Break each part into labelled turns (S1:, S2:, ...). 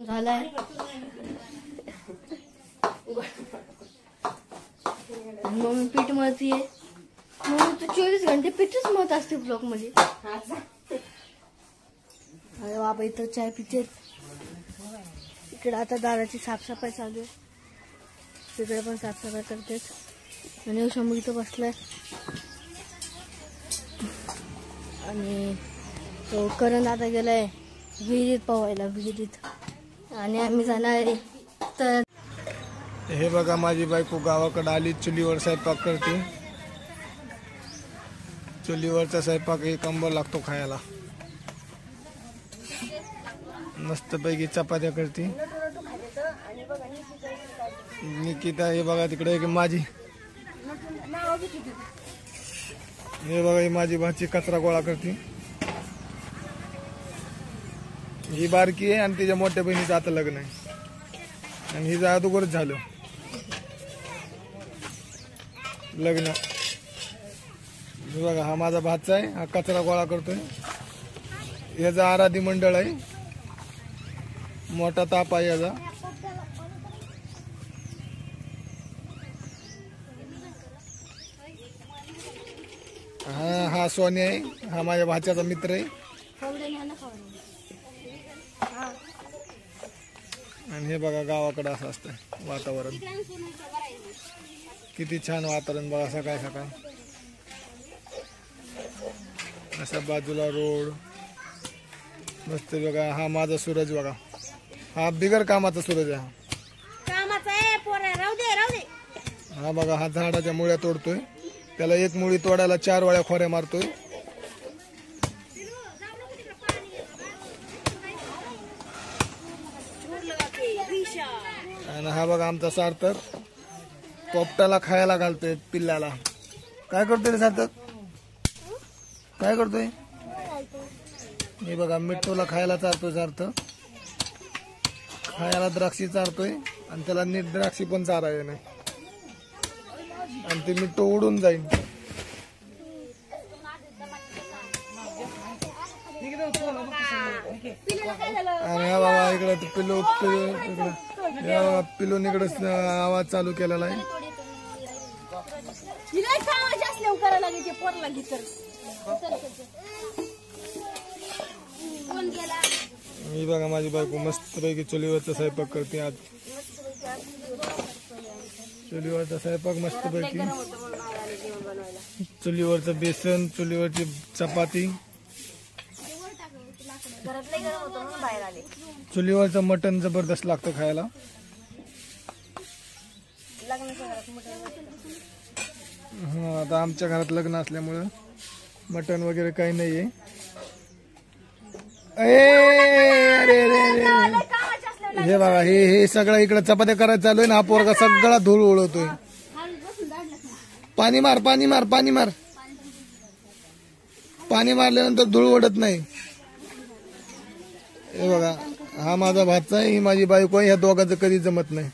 S1: झालाय मम्मी पीठ मळतीये. मम्मी तू 24 घंटे पीठच मळत असते ब्लॉक मध्ये. अरे बाबा इथं चाय पिते. इकडे आता दाराची साफसफाई चालू आहे. तिकडे पण साफसफाई करतेच आणि शंभू इथं बसलाय आणि तो करण आता गेलाय विहिरीत पोहायला. विहिरीत आणि आम्ही जाणार आहे. तर
S2: हे बघा माझी बायको गावाकडे आली. चुलीवर स्वयंपाक करते. चुलीवरचा स्वयंपाक एक अंबर लागतो खायला. मस्तपैकी चपात्या करते. निकिता हे बघा तिकडे माझी. हे बघा ही माझी भाची कचरा गोळा करते. ही बारकी आहे आणि तिच्या मोठ्या बहिणीचं आता लग्न आहे आणि हिचं अगोदरच झालं लग्न. हे बघा हा माझा भाचा आहे. हा कचरा गोळा करतोय. याचा आराधी मंडळ आहे. मोठा ताप आहे याचा. हा सोन्या आहे. हा माझ्या भाच्याचा मित्र आहे. आणि हे बघा गावाकडे असं असतं वातावरण. किती छान वातावरण बघा. सकाळ सकाळ असा बाजूला रोड मस्त बघा. हा माझा सूरज बघा. हा बिगर कामाचा सूरज आहे. हा बघा हा झाडाच्या मुळ्या तोडतोय. त्याला एक मुळी तोडायला 4 वेळा खोऱ्या मारतोय. आणि हा बघा आमचा सार्थक पोपटाला खायला घालतोय पिल्लाला. काय करतोय रे सार्थक? काय करतोय? हे बघा मिठ्ठूला खायला चारतोय सार्थक. खायला द्राक्षी चारतोय आणि त्याला नीट द्राक्षी पण चाराय नाही आणि ते मिठ्ठू उडून जाईल. आणि हा बाबा इकडे पिल्लू पिल्लून इकडे आवाज चालू केलेला आहे. मी बघा माझी बायको मस्त पैकी चुलीवरचा स्वयंपाक करते. आज चुलीवरचा स्वयंपाक मस्त पैकी. चुलीवरचं बेसन, चुलीवरची चपाती, चुलीवरचं मटण जबरदस्त लागतं खायला. हा आता आमच्या घरात लग्न असल्यामुळं मटण वगैरे काही नाहीये. हे बघा हे सगळं इकडे चपात्या करायचं चालू आहे ना. हा पोरगा सगळा धूळ उडवतोय. पाणी मार पाणी मार पाणी मार. पाणी मारल्यानंतर धूळ उडत नाही. हे बघा हा माझा भाचा आहे. ही माझी बायको आहे. ह्या दोघांचं कधी जमत नाही.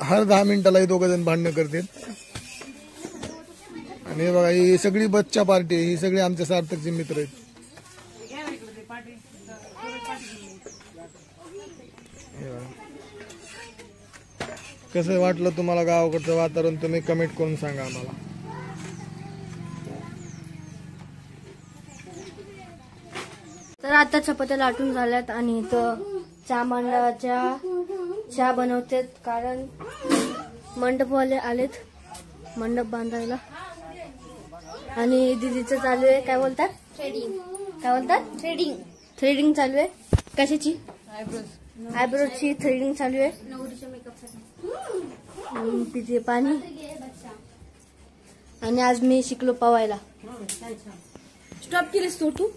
S2: हर 10 मिनिटाला हे दोघ जण भांडणं करतात. आणि हे बघा ही सगळी बच्चा पार्टी आहे. ही सगळी आमच्या सार्थकचे मित्र आहेत. कसं वाटलं तुम्हाला गावाकडचं वातावरण? तुम्ही कमेंट करून सांगा आम्हाला.
S1: तर आता चपात्या लाटून झाल्यात आणि इथं चहा मंडळाच्या चहा बनवतात. कारण मंडपवाले आलेत मंडप बांधायला. आणि दीदीचं चालू आहे काय बोलतात? थ्रेडिंग. काय बोलतात? थ्रेडिंग. थ्रेडिंग चालू आहे. कशाची? आयब्रोची थ्रेडिंग चालू आहे. नवरीच्या मेकअपसाठी. पिते पाणी. आणि आज मी शिकलो पवायला. स्टॉप केलीस तू?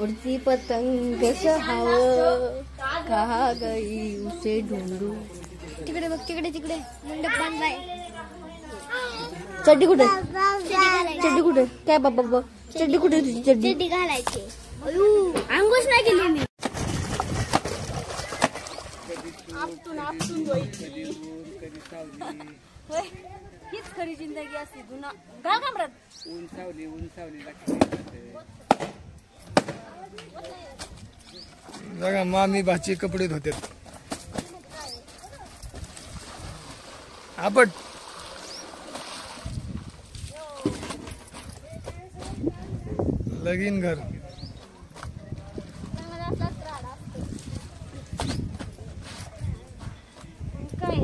S1: उड़ती पतंग सहावं कहा गई उसे ढूंढू. तिकडे बघ तिकडे तिकडे मंडप बांधलाय. चड्डी कुठे? चड्डी कुठे? काय बाबा चड्डी कुठे? तुझी चड्डी घालायची. अंघोष नाही केली मी. आपटून आपटून हीच खरी जिंदगी असते. जुना गाव कामरात
S3: उंचावली
S2: बघा मामी भाची कपडे धुतात. आपट लगीन घर.
S1: काय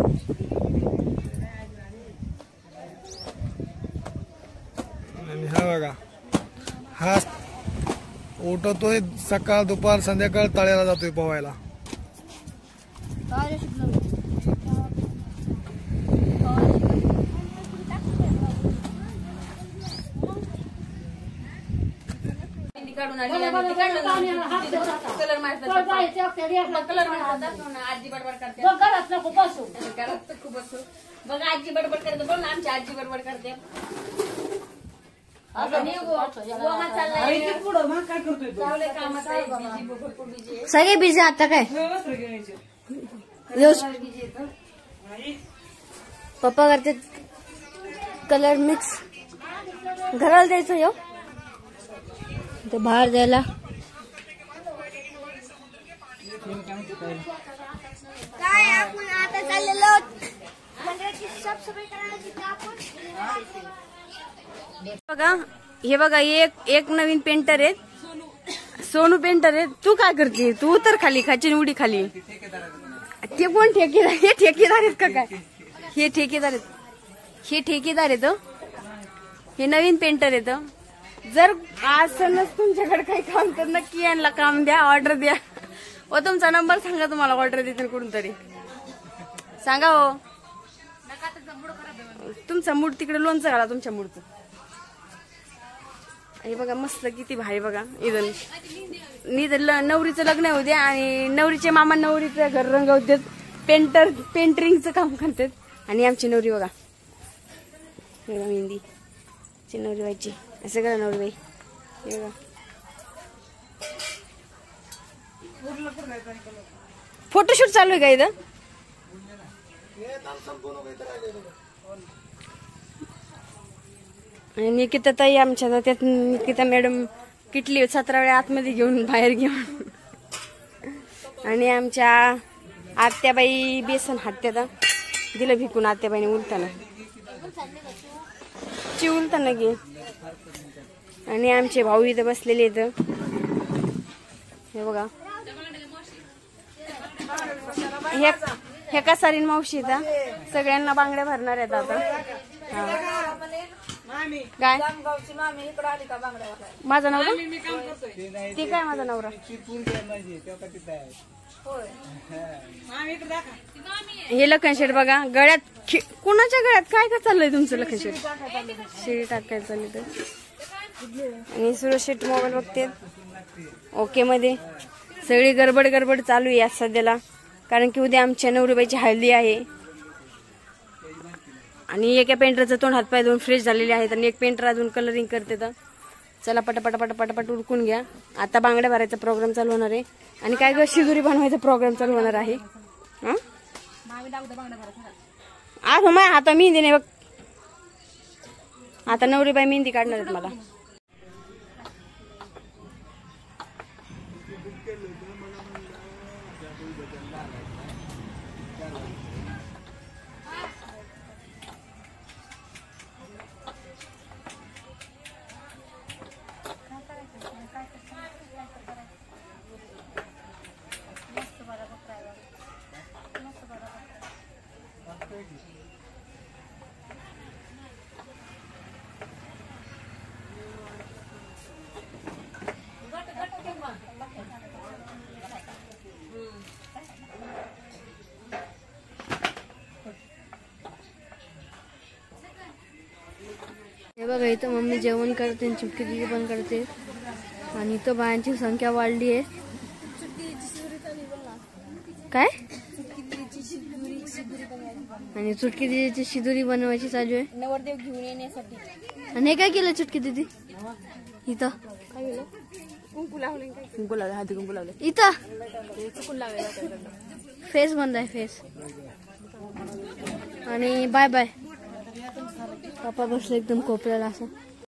S2: आणि हा बघा हा उठवतोय सकाळ दुपार संध्याकाळ तळ्याला जातोय पोवायला.
S1: काय शिकलो
S4: काढून आली आणि कलर आजी बडबड करते. घरात तर खूप असतो बघा. आजी बडबड करते. बघ ना आमची आजी बडबड करते.
S1: सगळे बिझी आता काय पप्पा करते कलर मिक्स. घराला द्यायचं यो ते बाहेर द्यायला.
S5: काय आपण आता चाललेलो मंदिराची साफसफाई करायची.
S1: बघा हे बघा एक नवीन पेंटर आहे. सोनू पेंटर आहे. तू काय करते? तू उतर खाली. खाची उडी खाली. ते कोण ठेकेदार? हे ठेकेदार आहेत का काय? हे ठेकेदार आहेत. हे ठेकेदार आहेत. हे नवीन पेंटर आहेत. जर असं तुमच्याकडे काही काम तर नक्की यांना काम द्या. ऑर्डर द्या. व तुमचा नंबर सांगा. तुम्हाला ऑर्डर देतील कुठून तरी सांगा. हो तुमचा मूड तिकडे लोणचं घाला. तुमच्या मूडचं हे बघा मस्त किती भारी. बघा इथं नवरीचं लग्न होऊ द्या आणि नवरीचे मामा नवरीचं घर रंगवतात. पेंटरिंगचं काम करतात. आणि आमची नवरी बघा मेहंदी नवरी बाईची असं करा. नवरी बाई हे बघा फोटोशूट चालू आहे का इथं? आणि निकिता ताई आमच्या त्यात निकिता मॅडम किटली 17 वेळा आतमध्ये घेऊन बाहेर घेऊन. आणि आमच्या आत्याबाई बेसन हात्यात दिलं भिकून. आत्याबाईने उलताना उलताना घे. आणि आमचे भाऊ इथं बसलेले आहेत. हे बघा हे कसारीन मावशी इथं सगळ्यांना बांगड्या भरणार आहेत आता. काय माझा नवरा? ते काय माझा नवरा? हे लखनशेठ बघा गळ्यात. कुणाच्या गळ्यात काय काय चाललंय तुमचं? लखनशेठ शिडी टाकायला चालली तर. आणि सुरेश शेठ मोबाईल बघते. ओके मध्ये सगळी गडबड चालू आहे सध्याला. कारण की उद्या आमच्या नवरीबाईची हळदी आहे. आणि एका पेंटरचं तोंड हातपाय धुवून फ्रेश झालेले आहेत. आणि एक पेंटर अजून कलरिंग करते. तर चला पटापट उरकून घ्या. आता बांगड्या भरायचा प्रोग्राम चालू होणार आहे. आणि काय ग शिदुरी बनवायचा प्रोग्राम चालू होणार आहे. आज हो माय आता मेहंदी नाही बघ. आता नवरीबाई मेहंदी काढणार आहेत मला. हे बघा इथं मम्मी जेवण करते. चिपकी दिदी पण करते. आणि इथं बायांची संख्या वाढली आहे. काय? आणि चुटकी दिदीची शिदुरी बनवायची चालू आहे.
S4: नवरदेव घेऊन येण्यासाठी.
S1: आणि हे काय केलं चुटकी दिदी? इथं
S4: काय केलं? कुंकू लावले. कुंकू लावले. हळदी कुंकू लावले.
S1: इथं
S4: चुकून लावले.
S1: फेस बंद आहे फेस. आणि बाय बाय. पप्पा बसले एकदम कोपऱ्याला असं.